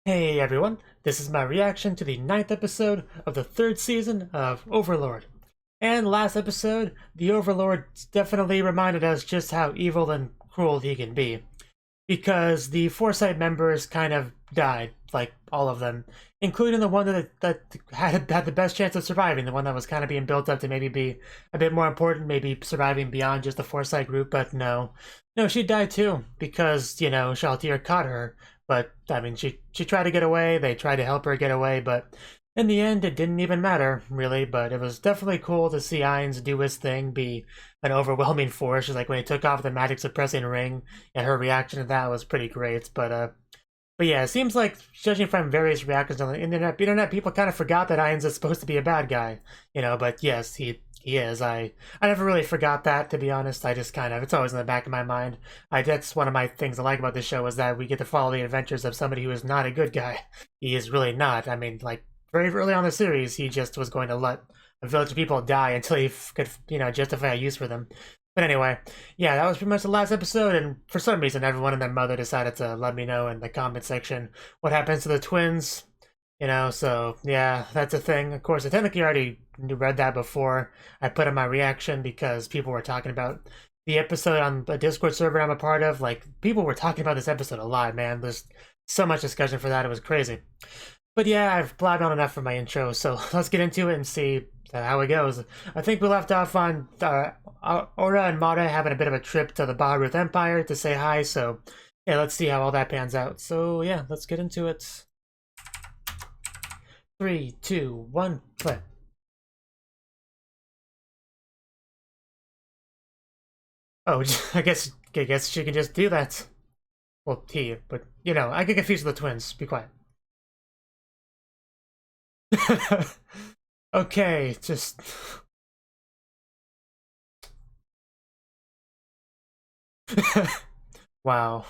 Hey everyone, this is my reaction to the ninth episode of the third season of Overlord. And last episode, the Overlord definitely reminded us just how evil and cruel he can be. Because the Foresight members kind of died, like all of them, including the one that had the best chance of surviving, the one that was kind of being built up to maybe be a bit more important, maybe surviving beyond just the Foresight group, but no. No, she died too, because, Shaltir caught her. But, I mean, she tried to get away, they tried to help her get away, but in the end, it didn't even matter, really, but it was definitely cool to see Ainz do his thing, be an overwhelming force, just like when he took off the magic suppressing ring, and her reaction to that was pretty great, but yeah, it seems like, judging from various reactions on the internet, people kind of forgot that Ainz is supposed to be a bad guy, but yes, he is. I never really forgot that, to be honest. I just kind of, it's always in the back of my mind. That's one of my things I like about this show, is that we get to follow the adventures of somebody who is not a good guy. He is really not. I mean, like, very early on in the series, he just was going to let a village of people die until he could, justify a use for them. But anyway, yeah, that was pretty much the last episode, and for some reason, everyone and their mother decided to let me know in the comment section what happens to the twins. So yeah, that's a thing. Of course, I technically already read that before I put in my reaction because people were talking about the episode on the Discord server I'm a part of. Like, people were talking about this episode a lot, man. There's so much discussion for that, it was crazy. But yeah, I've blabbed on enough for my intro, so let's get into it and see how it goes. I think we left off on Aura and Mara having a bit of a trip to the Baharuth Empire to say hi, so yeah, let's see how all that pans out. So yeah, let's get into it. 3, 2, 1, play. Oh, I guess she can just do that. Well, but I get confused with the twins. Be quiet. Okay, just wow.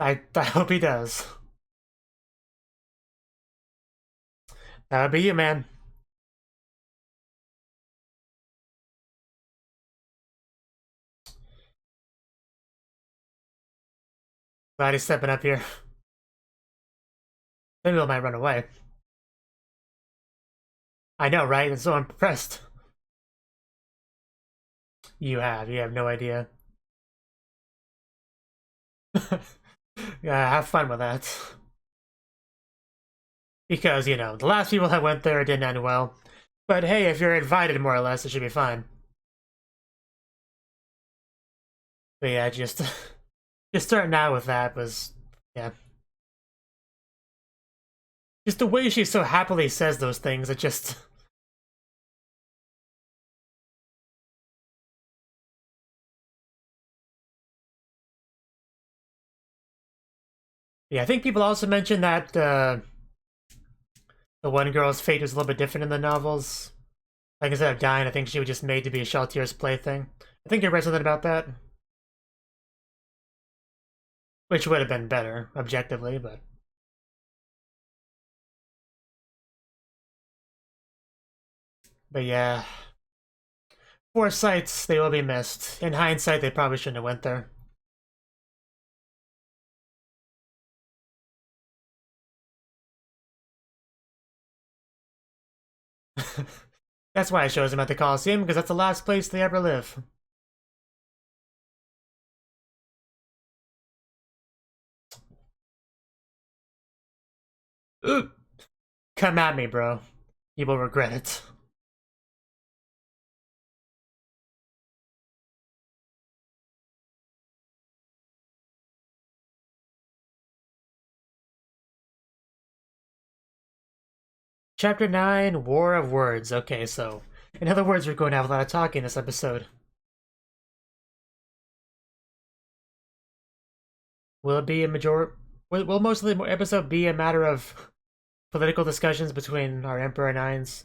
I hope he does. That would be you, man. Glad he's stepping up here. Maybe I might run away. I know, right? I'm so impressed. You have no idea. Yeah, have fun with that. Because, the last people that went there didn't end well. But hey, if you're invited, more or less, it should be fine. But yeah, just starting out with that was, yeah. Just the way she so happily says those things, it just... Yeah, I think people also mentioned that the one girl's fate was a little bit different in the novels. Like, instead of dying, I think she was just made to be a Shaltir's plaything. I think I read something about that. Which would have been better, objectively, but... But yeah... Foresights, they will be missed. In hindsight, they probably shouldn't have went there. That's why it shows them at the Coliseum, because that's the last place they ever live. Ooh. Come at me, bro. You will regret it. Chapter 9, War of Words. Okay, so... In other words, we're going to have a lot of talking this episode. Will it be a major... Will most of the episode be a matter of political discussions between our Emperor and Ainz?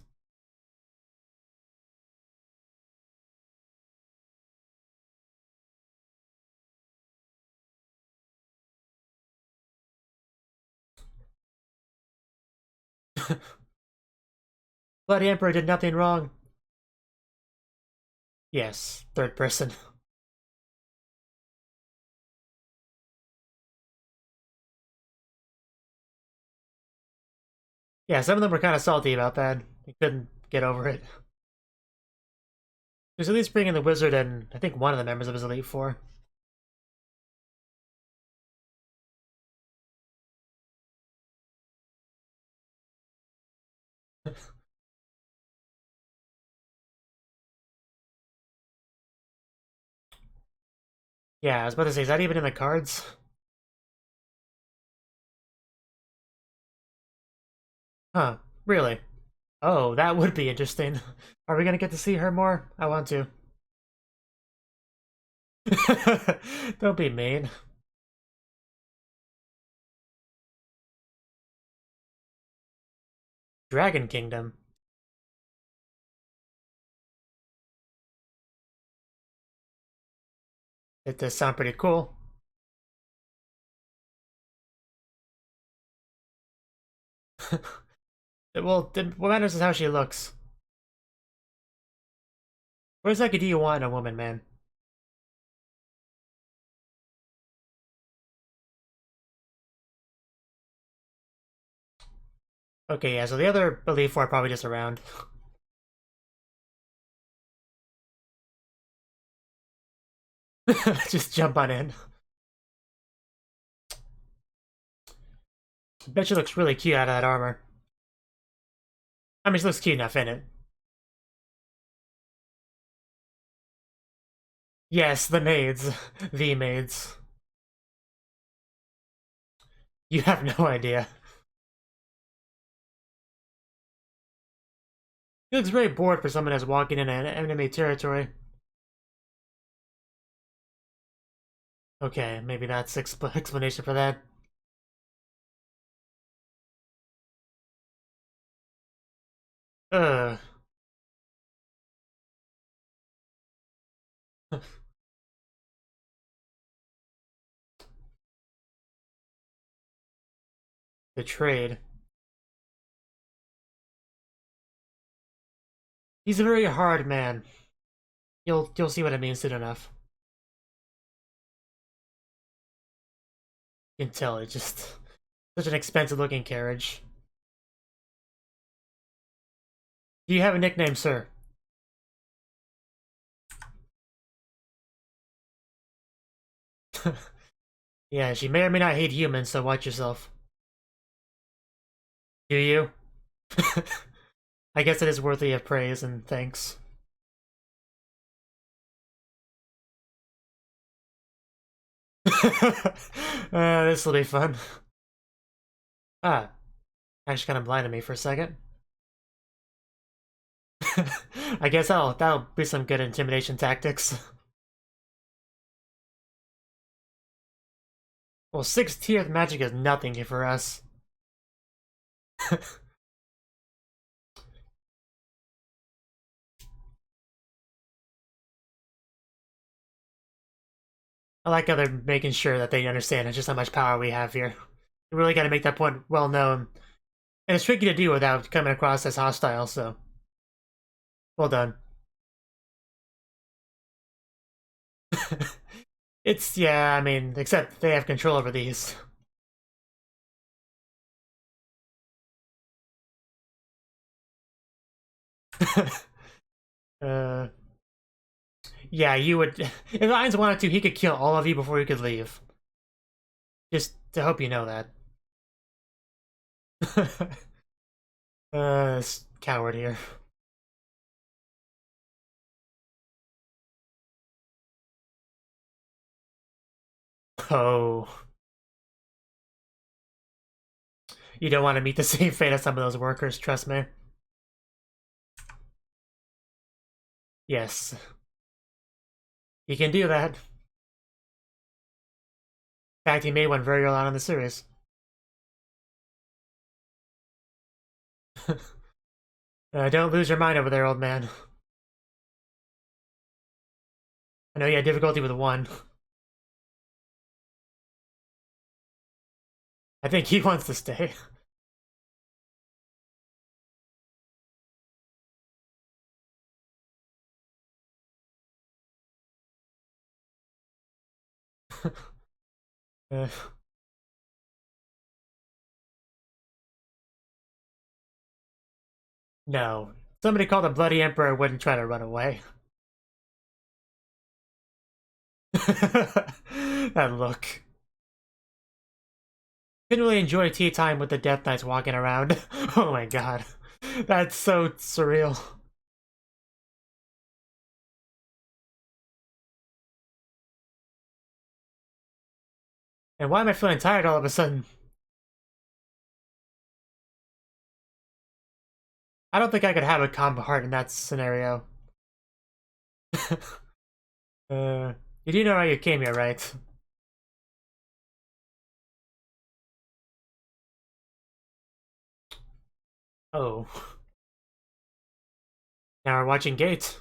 Bloody Emperor did nothing wrong. Yes, third person. Yeah, some of them were kind of salty about that. They couldn't get over it. He was at least bringing the wizard and I think one of the members of his Elite Four. Yeah, I was about to say, is that even in the cards? Huh, really? Oh, that would be interesting. Are we gonna get to see her more? I want to. Don't be mean. Dragon Kingdom. It does sound pretty cool. Well, what matters is how she looks. What exactly do you want in a woman, man? Okay, yeah, so the other Elite Four are probably just around. Just jump on in. Bet she looks really cute out of that armor. I mean, she looks cute enough in it. Yes, the maids. The maids. You have no idea. He looks very bored for someone that's walking in an enemy territory. Okay, maybe that's explanation for that. Ugh. The trade. He's a very hard man. You'll see what it means soon enough. You can tell it's just such an expensive looking carriage. Do you have a nickname, sir? Yeah, she may or may not hate humans, so watch yourself. Do you? I guess it is worthy of praise and thanks. This will be fun. Ah, actually kind of blinded me for a second. I guess that'll be some good intimidation tactics. Well, 6th magic is nothing for us. I like how they're making sure that they understand just how much power we have here. You really got to make that point well known. And it's tricky to do without coming across as hostile, so well done. It's, yeah, I mean, except they have control over these. uh, yeah, you would. If Lions wanted to, he could kill all of you before he could leave. Just to hope you know that. Coward here. Oh. You don't want to meet the same fate as some of those workers, trust me. Yes. You can do that. In fact, he made one very early on in the series. Don't lose your mind over there, old man. I know you had difficulty with one. I think he wants to stay. uh, No. Somebody called the Bloody Emperor wouldn't try to run away. That look. Didn't really enjoy tea time with the Death Knights walking around. Oh my god. That's so surreal. And why am I feeling tired all of a sudden? I don't think I could have a calm heart in that scenario. uh, you do know how you came here, right? Oh. Now we're watching Gate.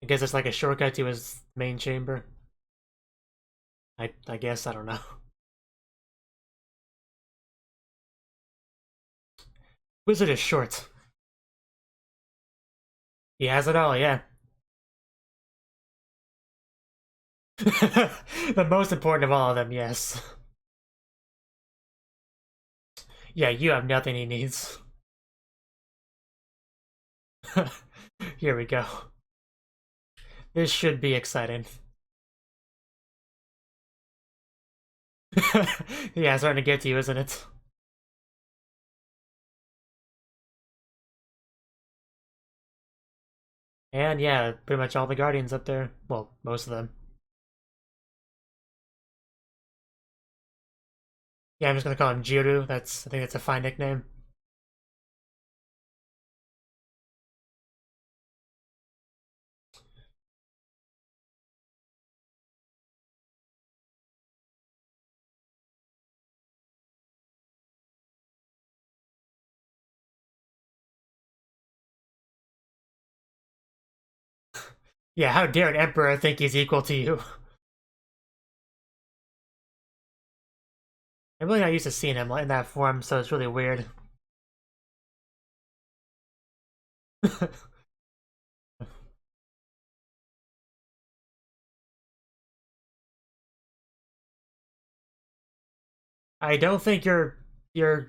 I guess it's like a shortcut to his main chamber. I guess, I don't know. Wizard is short. He has it all, yeah. The most important of all of them, yes. Yeah, you have nothing he needs. Here we go. This should be exciting. Yeah, it's starting to get to you, isn't it? And yeah, pretty much all the Guardians up there. Well, most of them. Yeah, I'm just gonna call him Mujirou. I think that's a fine nickname. Yeah, how dare an Emperor think he's equal to you? I'm really not used to seeing him in that form, so it's really weird. I don't think your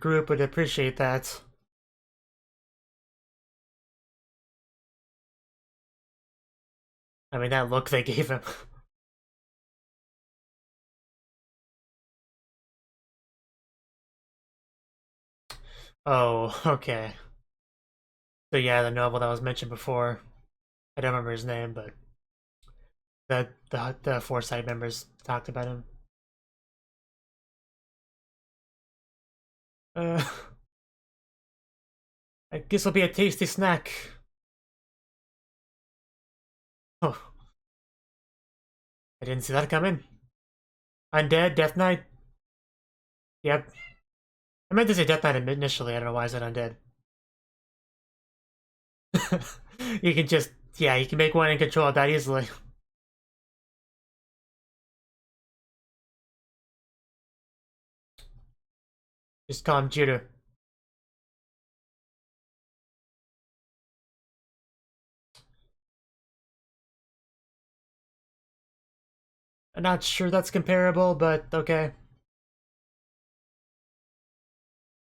group would appreciate that. I mean, that look they gave him. Oh, okay. So yeah, the noble that was mentioned before. I don't remember his name, but the Foresight members talked about him. Uh, I guess it'll be a tasty snack. Oh, I didn't see that coming. Undead, Death Knight. Yep. I meant to say Death Knight initially. I don't know why I said undead. You can just, yeah, you can make one and control it that easily. Just call him Judo. I'm not sure that's comparable, but okay.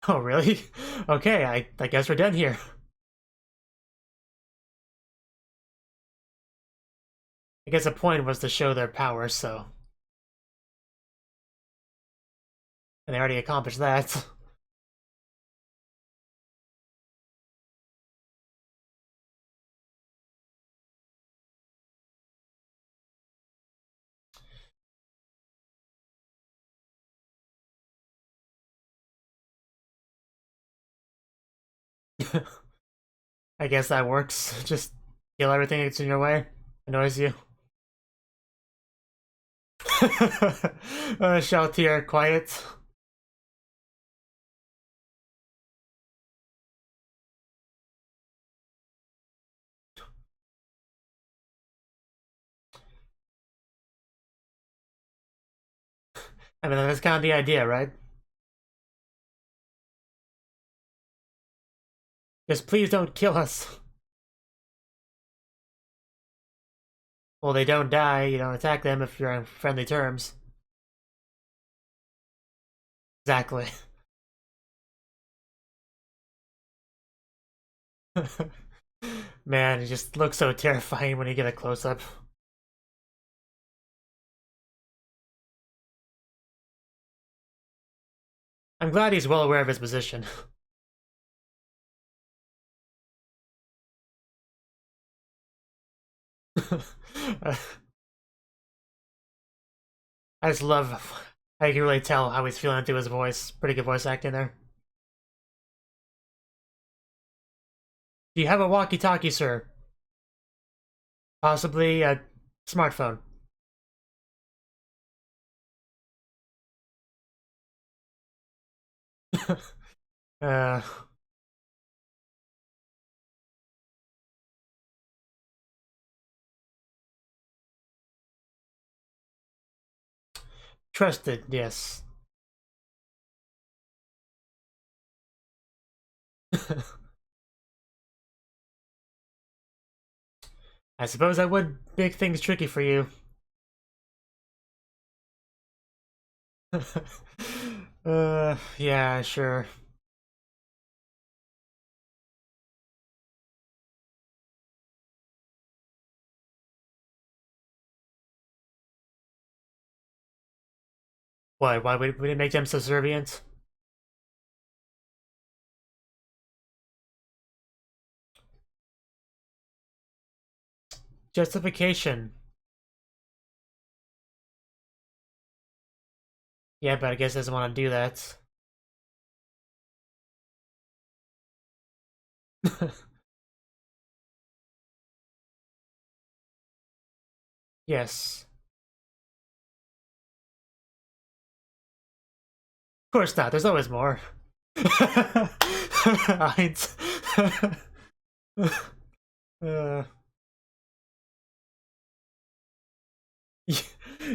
Oh, really? Okay, I guess we're done here. I guess the point was to show their power, so. And they already accomplished that. I guess that works. Just kill everything that's in your way. Annoys you. Shout here, quiet. I mean, that's kind of the idea, right? Just please don't kill us. Well, they don't die. You don't attack them if you're on friendly terms. Exactly. Man, he just looks so terrifying when you get a close-up. I'm glad he's well aware of his position. I just love how you can really tell how he's feeling through his voice. Pretty good voice acting there. Do you have a walkie-talkie, sir? Possibly a smartphone. uh, Trusted, yes. I suppose that would make things tricky for you. Yeah, sure. Why would it make them subservient? Justification. Yeah, but I guess he doesn't want to do that. Yes. Of course not, there's always more. Heinz. uh,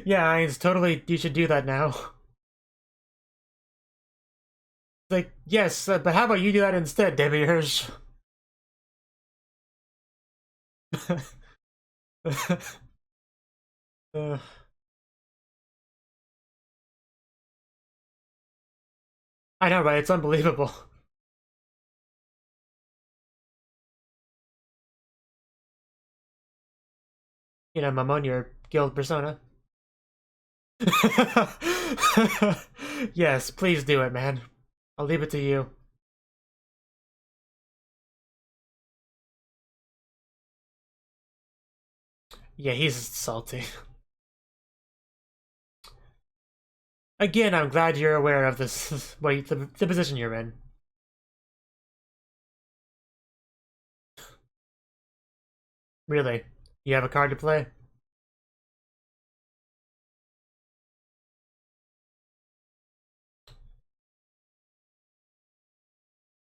yeah, Heinz, totally, you should do that now. Like, yes, but how about you do that instead, Debbie Hirsch? uh, I know, right? It's unbelievable. You know, Mamon, your guild persona. Yes, please do it, man. I'll leave it to you. Yeah, he's salty. Again, I'm glad you're aware of this. Wait, the position you're in. Really, you have a card to play?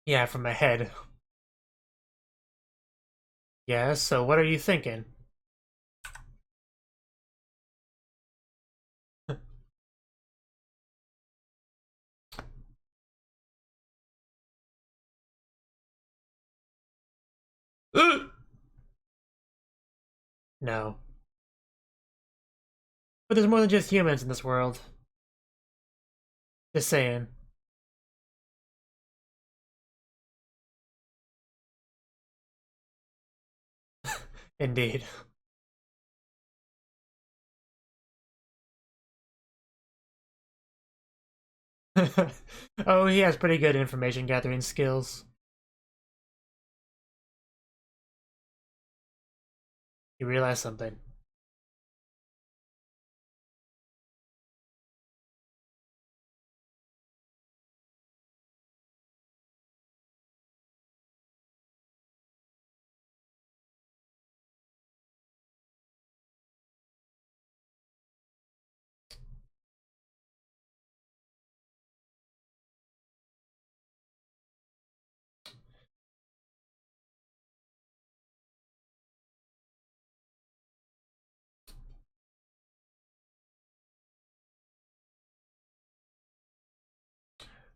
Yeah, from my head. Yeah, so what are you thinking? No. But there's more than just humans in this world. Just saying. Indeed. Oh, he has pretty good information gathering skills. You realize something.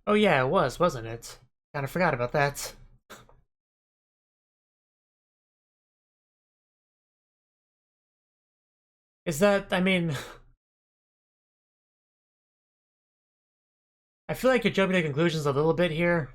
Oh yeah, it was, wasn't it? Kinda forgot about that. Is that, I mean, I feel like you're jumping to conclusions a little bit here.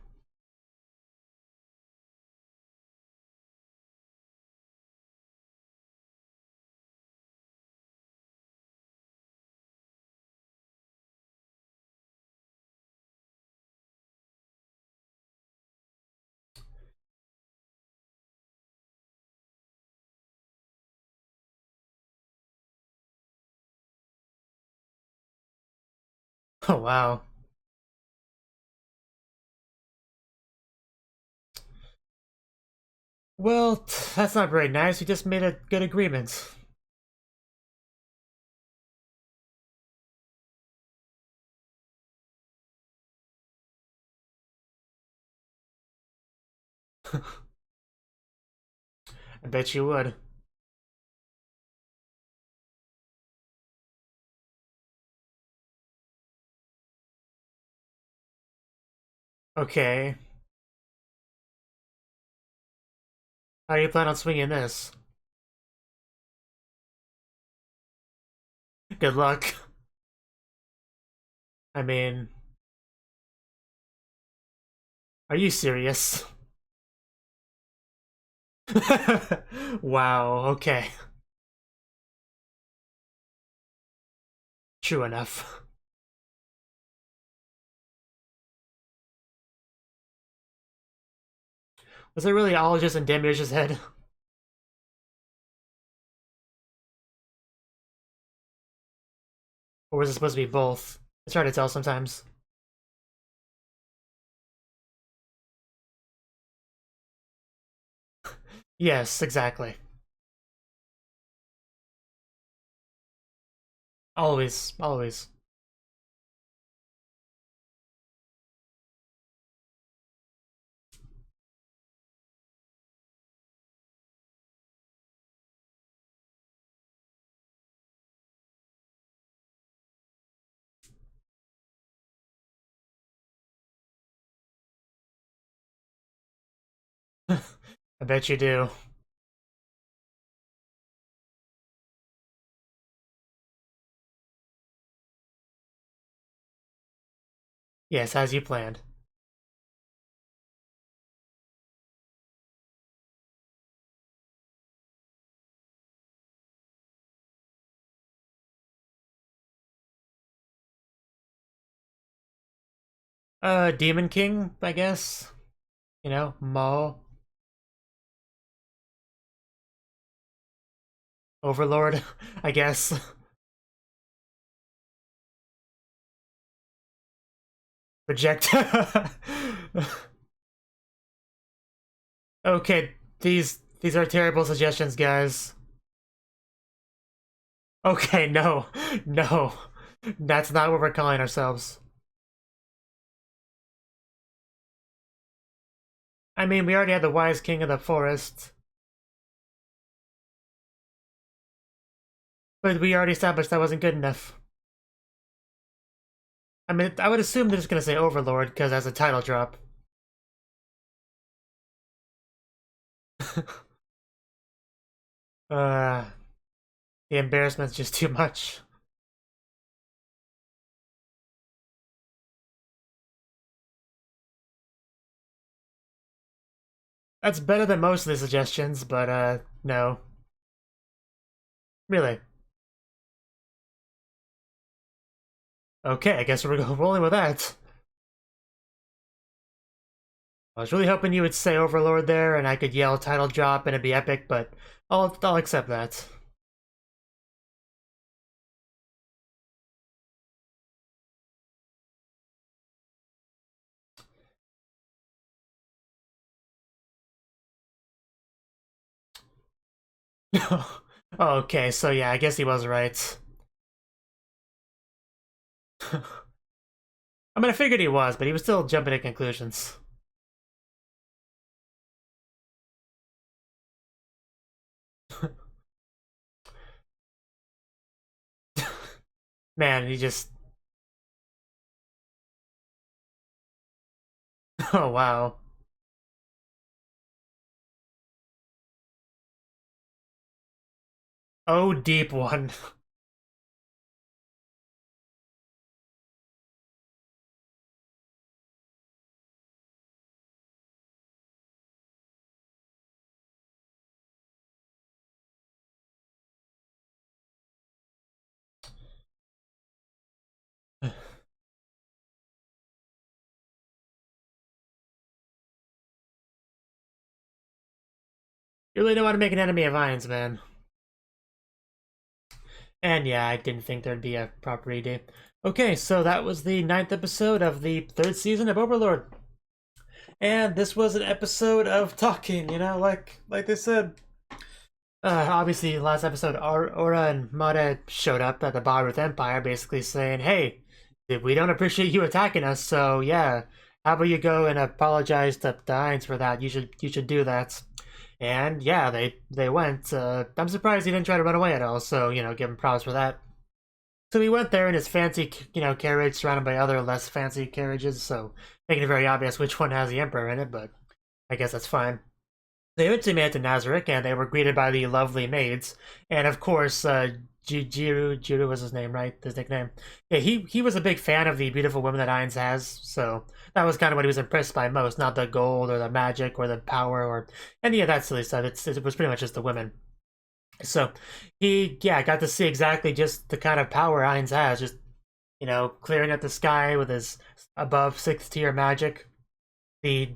Oh, wow. Well, that's not very nice. We just made a good agreement. I bet you would. Okay. How do you plan on swinging this? Good luck. I mean, are you serious? Wow, okay. True enough. Was it really all just in Demir's head? Or was it supposed to be both? It's hard to tell sometimes. Yes, exactly. Always, always. I bet you do. Yes, as you planned. Demon King, I guess. You know, Mo, Overlord, I guess. Reject. Okay, these are terrible suggestions, guys. Okay, no, no, that's not what we're calling ourselves. I mean, we already had the Wise King of the Forest, but we already established that wasn't good enough. I mean, I would assume they're just gonna say Overlord because as a title drop. uh, the embarrassment's just too much. That's better than most of the suggestions, but no. Really? Okay, I guess we're rolling with that. I was really hoping you would say Overlord there, and I could yell title drop and it'd be epic, but I'll accept that. Okay, so yeah, I guess he was right. I mean, I figured he was, but he was still jumping to conclusions. Man, he just... Oh, wow. Oh, deep one. You really don't want to make an enemy of Vines, man. And yeah, I didn't think there'd be a proper redo. Okay, so that was the 9th episode of the 3rd season of Overlord. And this was an episode of talking, like they said. Obviously, last episode, Aura and Mada showed up at the Baruth Empire, basically saying, "Hey, we don't appreciate you attacking us, so yeah, how about you go and apologize to the Ainz for that? You should do that." And yeah, they went. I'm surprised he didn't try to run away at all. So give him props for that. So he went there in his fancy, carriage, surrounded by other less fancy carriages. So making it very obvious which one has the Emperor in it, but I guess that's fine. They eventually made it to Nazarick, and they were greeted by the lovely maids, and of course, Jiru was his name, right? His nickname. Yeah, he was a big fan of the beautiful women that Ainz has, so that was kind of what he was impressed by most, not the gold or the magic or the power or any of that silly stuff. It was pretty much just the women. So he, yeah, got to see exactly just the kind of power Ainz has, just clearing up the sky with his above 6th tier magic. The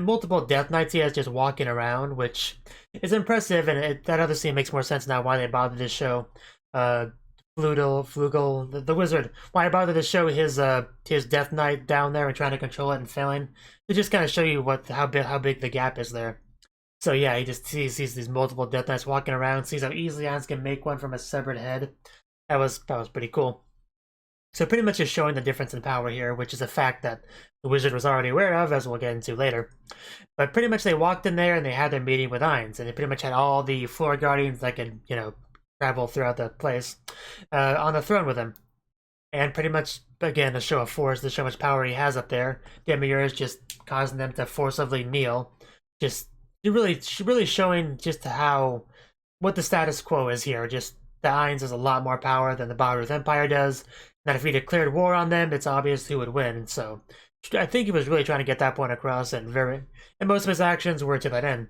multiple Death Knights he has just walking around, which is impressive, and that other scene makes more sense now why they bothered to show Flugel, the wizard, why I bothered to show his Death Knight down there and trying to control it and failing, to just kind of show you how big the gap is there. So yeah, he just sees these multiple Death Knights walking around, sees how easily Ainz can make one from a severed head. That was pretty cool. So pretty much just showing the difference in power here, which is a fact that the wizard was already aware of, as we'll get into later. But pretty much they walked in there and they had their meeting with Ainz, and they pretty much had all the floor guardians that could, travel throughout the place on the throne with him. And pretty much, again, a show of force, to show how much power he has up there. Demiurge just causing them to forcibly kneel. Just really showing just what the status quo is here. Just the Ainz has a lot more power than the Baruth Empire does. That if he declared war on them, it's obvious who would win. So I think he was really trying to get that point across, and most of his actions were to that end.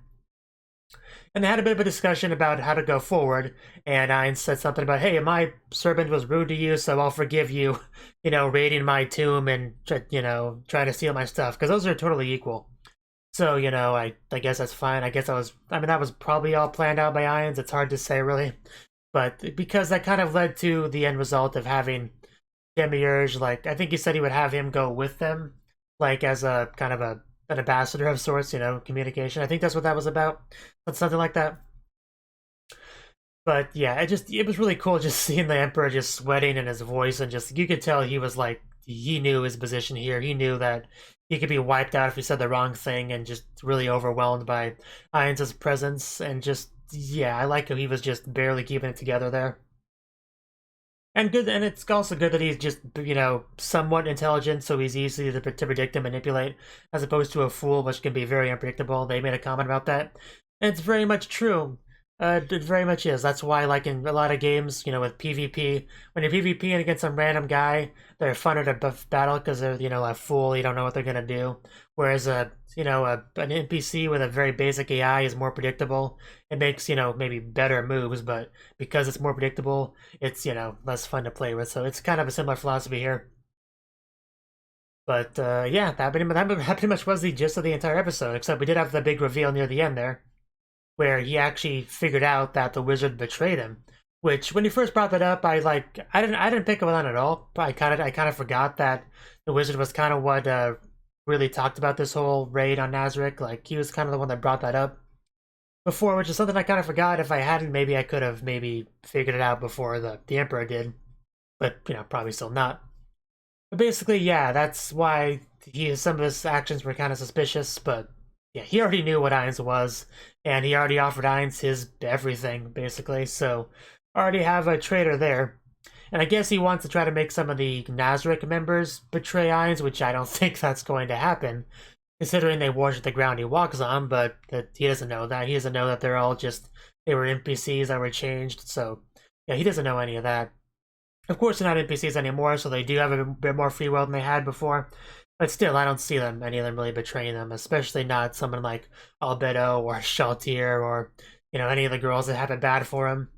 And they had a bit of a discussion about how to go forward, and Ainz said something about, "Hey, my servant was rude to you, so I'll forgive you, raiding my tomb and, trying to steal my stuff, because those are totally equal." So, I guess that's fine. That was probably all planned out by Ainz. It's hard to say, really. But because that kind of led to the end result of having Demiurge, like, I think he said he would have him go with them, like, as a kind of an ambassador of sorts, communication. I think that's what that was about. Something like that. But yeah, it was really cool just seeing the Emperor just sweating in his voice, and just, you could tell he was like, he knew his position here. He knew that he could be wiped out if he said the wrong thing, and just really overwhelmed by Ainz's presence. And just, yeah, I like how he was just barely keeping it together there. And good, and it's also good that he's just, somewhat intelligent, so he's easy to predict and manipulate, as opposed to a fool, which can be very unpredictable. They made a comment about that, and it's very much true. It very much is. That's why, like in a lot of games, with PvP, when you're PvPing against some random guy, they're fun at a battle because they're, a fool. You don't know what they're gonna do. Whereas an NPC with a very basic AI is more predictable. It makes, maybe better moves, but because it's more predictable, it's, less fun to play with. So it's kind of a similar philosophy here. But yeah, that pretty much was the gist of the entire episode. Except we did have the big reveal near the end there, where he actually figured out that the wizard betrayed him. Which, when he first brought that up, I didn't pick up on it at all. But I kind of forgot that the wizard was kind of what really talked about this whole raid on Nazarick. Like, he was kind of the one that brought that up before, which is something I kind of forgot. If I hadn't, maybe I could have figured it out before the Emperor did. But probably still not. But basically, yeah, that's why some of his actions were kind of suspicious. But yeah, he already knew what Ainz was, and he already offered Ainz his everything, basically. So already have a traitor there. And I guess he wants to try to make some of the Nazarick members betray Ainz, which I don't think that's going to happen, considering they worship the ground he walks on, but that he doesn't know that. He doesn't know that they were NPCs that were changed, so yeah, he doesn't know any of that. Of course, they're not NPCs anymore, so they do have a bit more free will than they had before, but still, I don't see any of them really betraying them, especially not someone like Albedo or Shaltir or, any of the girls that have it bad for him.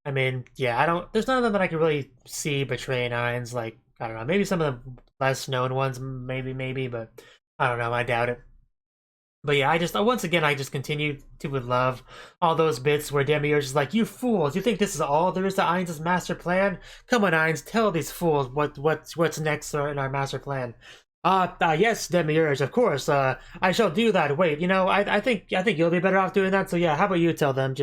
I mean, yeah, there's none of them that I can really see betraying Ainz. Like, I don't know, maybe some of the less known ones, maybe, but I don't know, I doubt it. But yeah, once again, I just continue to love all those bits where Demiurge is like, "You fools! You think this is all there is to Ainz' master plan? Come on, Ainz, tell these fools what's next in our master plan." Yes, Demiurge, of course. I shall do that. Wait, I think you'll be better off doing that. So yeah, how about you tell them?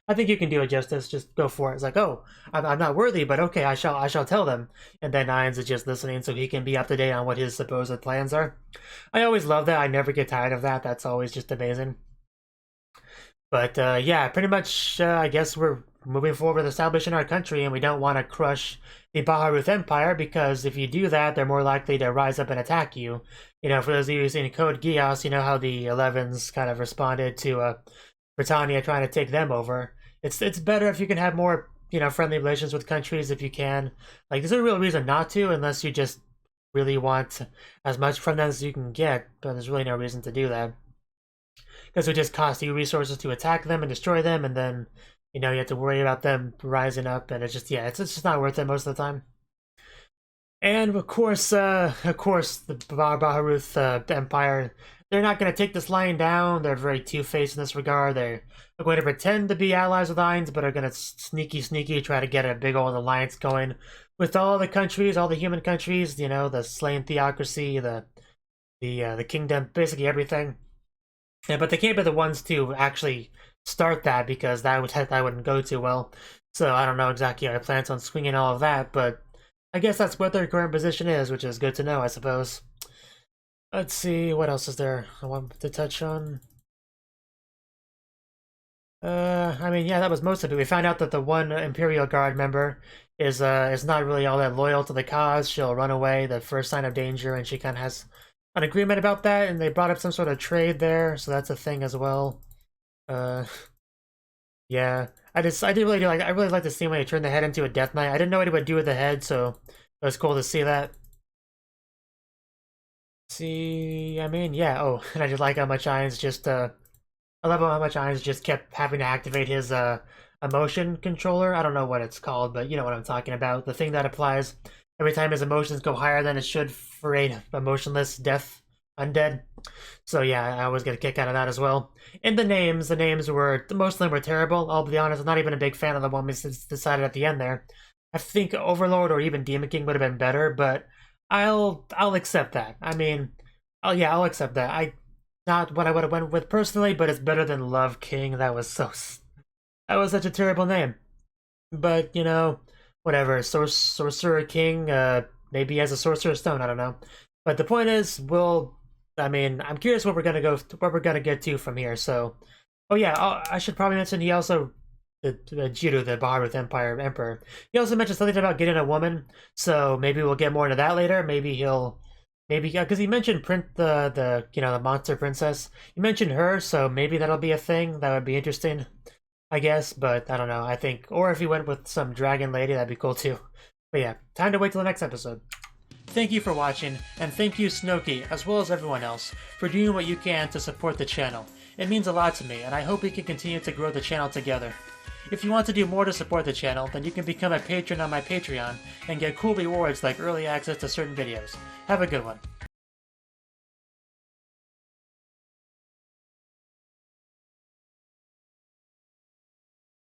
I think you can do it justice. Just go for it. It's like, oh, I'm not worthy, but okay, I shall tell them. And then Ainz is just listening, so he can be up to date on what his supposed plans are. I always love that. I never get tired of that. That's always just amazing. But yeah, pretty much. I guess we're moving forward with establishing our country, and we don't want to crush the Baharut Empire, because if you do that, they're more likely to rise up and attack you. For those of you who've seen Code Geass, you know how the 11s kind of responded to Britannia trying to take them over. It's better if you can have more, friendly relations with countries if you can. Like, there's no real reason not to, unless you just really want as much from them as you can get, but there's really no reason to do that. Because it would just cost you resources to attack them and destroy them, and then, you have to worry about them rising up, and it's just not worth it most of the time. And of course, the Baharuth Empire, they're not going to take this lying down. They're very two-faced in this regard. They're going to pretend to be allies with Ainz, but are going to sneaky try to get a big old alliance going with all the countries, all the human countries. The slain theocracy, the kingdom, basically everything. Yeah, but they can't be the ones to actually start that, because that wouldn't go too well. So I don't know exactly how I plan on swinging all of that, but I guess that's what their current position is, which is good to know, I suppose. Let's see, what else is there I want to touch on? I mean, yeah, that was most of it. We found out that the one Imperial Guard member is not really all that loyal to the cause. She'll run away the first sign of danger, and she kind of has an agreement about that, and they brought up some sort of trade there, so that's a thing as well. Yeah, I really like the scene when they turned the head into a Death Knight. I didn't know what it would do with the head, so it was cool to see that. See, I mean, yeah. Oh, and I just like how much Ainz I love how much Ainz just kept having to activate his emotion controller. I don't know what it's called, but you know what I'm talking about. The thing that applies every time his emotions go higher than it should for a emotionless death undead. So yeah, I always get a kick out of that as well. And the names most of them were terrible. I'll be honest, I'm not even a big fan of the one we decided at the end there. I think Overlord or even Demon King would have been better, but I'll accept that. I mean, I'll accept that. Not what I would have went with personally, but it's better than Love King. That was such a terrible name. But whatever. Sorcerer King. Maybe he has a Sorcerer's Stone. I don't know. But the point is, I'm curious what we're gonna get to from here. So, oh yeah, I should probably mention he also Mujirou, the Baharuth Empire Emperor. He also mentioned something about getting a woman. So maybe we'll get more into that later. Maybe because he mentioned the monster princess. He mentioned her, so maybe that'll be a thing. That would be interesting, I guess. But I don't know. I think, or if he went with some dragon lady, that'd be cool too. But yeah, time to wait till the next episode. Thank you for watching, and thank you Cnouki, as well as everyone else, for doing what you can to support the channel. It means a lot to me, and I hope we can continue to grow the channel together. If you want to do more to support the channel, then you can become a patron on my Patreon and get cool rewards like early access to certain videos. Have a good one.